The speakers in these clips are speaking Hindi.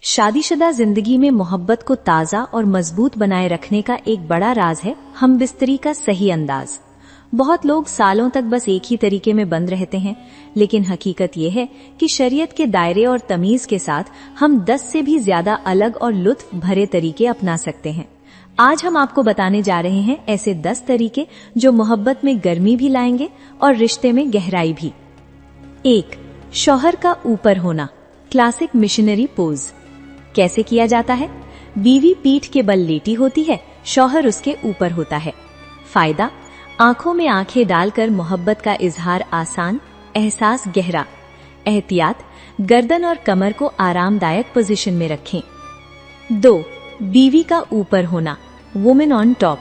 शादीशुदा जिंदगी में मोहब्बत को ताज़ा और मजबूत बनाए रखने का एक बड़ा राज है हम बिस्तरी का सही अंदाज। बहुत लोग सालों तक बस एक ही तरीके में बंद रहते हैं, लेकिन हकीकत यह है कि शरीयत के दायरे और तमीज के साथ हम 10 से भी ज्यादा अलग और लुत्फ भरे तरीके अपना सकते हैं। आज हम आपको बताने जा रहे हैं ऐसे 10 तरीके जो मोहब्बत में गर्मी भी लाएंगे और रिश्ते में गहराई भी। 1. शौहर का ऊपर होना, क्लासिक मिशनरी पोज। कैसे किया जाता है? बीवी पीठ के बल लेटी होती है, शौहर उसके ऊपर होता है। फायदा, आंखों में आंखें डालकर मोहब्बत का इजहार आसान, एहसास गहरा। एहतियात, गर्दन और कमर को आरामदायक पोजीशन में रखें। 2. बीवी का ऊपर होना, वुमेन ऑन टॉप।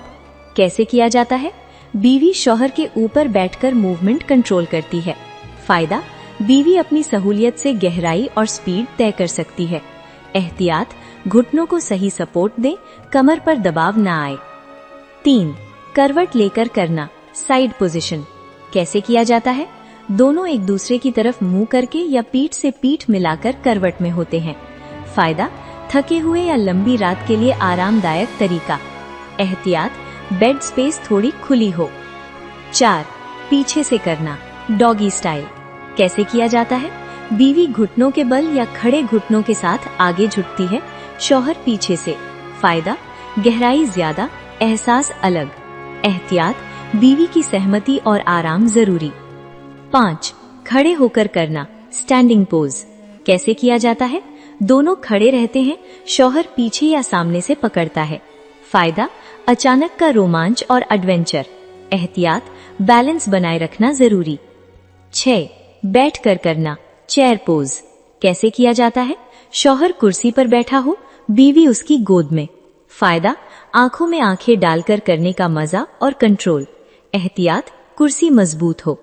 कैसे किया जाता है? बीवी शौहर के ऊपर बैठकर मूवमेंट कंट्रोल करती है। फायदा, बीवी अपनी सहूलियत से गहराई और स्पीड तय कर सकती है। एहतियात, घुटनों को सही सपोर्ट दें, कमर पर दबाव न आए। 3. करवट लेकर करना, साइड पोजीशन। कैसे किया जाता है? दोनों एक दूसरे की तरफ मुंह करके या पीठ से पीठ मिलाकर करवट में होते हैं। फायदा, थके हुए या लंबी रात के लिए आरामदायक तरीका। एहतियात, बेड स्पेस थोड़ी खुली हो। 4. पीछे से करना, डॉगी स्टाइल। कैसे किया जाता है? बीवी घुटनों के बल या खड़े घुटनों के साथ आगे झुकती है, शौहर पीछे से। फायदा, गहराई ज्यादा, एहसास अलग। एहतियात, बीवी की सहमति और आराम जरूरी। 5. खड़े होकर करना, स्टैंडिंग पोज। कैसे किया जाता है? दोनों खड़े रहते हैं, शौहर पीछे या सामने से पकड़ता है। फायदा, अचानक का रोमांच और एडवेंचर। एहतियात, बैलेंस बनाए रखना जरूरी। 6. बैठ कर करना, चेयर पोज। कैसे किया जाता है? शौहर कुर्सी पर बैठा हो, बीवी उसकी गोद में। फायदा, आंखों में आंखें डालकर करने का मजा और कंट्रोल। एहतियात, कुर्सी मजबूत हो।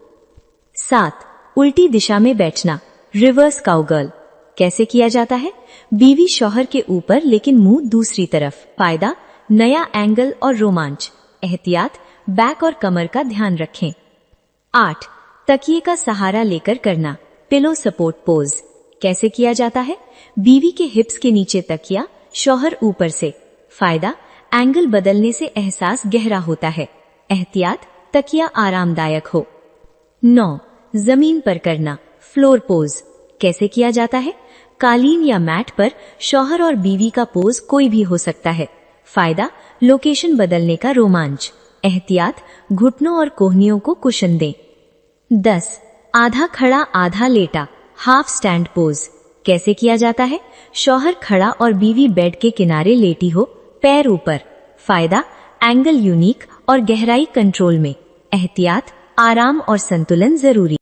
7. उल्टी दिशा में बैठना, रिवर्स काउगर्ल। कैसे किया जाता है? बीवी शौहर के ऊपर लेकिन मुंह दूसरी तरफ। फायदा, नया एंगल और रोमांच। एहतियात, बैक और कमर का ध्यान रखें। 8. तकिए का सहारा लेकर करना, पिलो सपोर्ट पोज। कैसे किया जाता है? बीवी के हिप्स के नीचे तकिया, शौहर ऊपर से। फायदा, एंगल बदलने से एहसास गहरा होता है। एहतियात, तकिया आरामदायक हो। 9. जमीन पर करना, फ्लोर पोज। कैसे किया जाता है? कालीन या मैट पर शौहर और बीवी का पोज कोई भी हो सकता है। फायदा, लोकेशन बदलने का रोमांच। एहतियात, घुटनों और कोहनियों को कुशन दें। 10. आधा खड़ा आधा लेटा, हाफ स्टैंड पोज। कैसे किया जाता है? शौहर खड़ा और बीवी बेड के किनारे लेटी हो, पैर ऊपर। फायदा, एंगल यूनिक और गहराई कंट्रोल में। एहतियात, आराम और संतुलन जरूरी।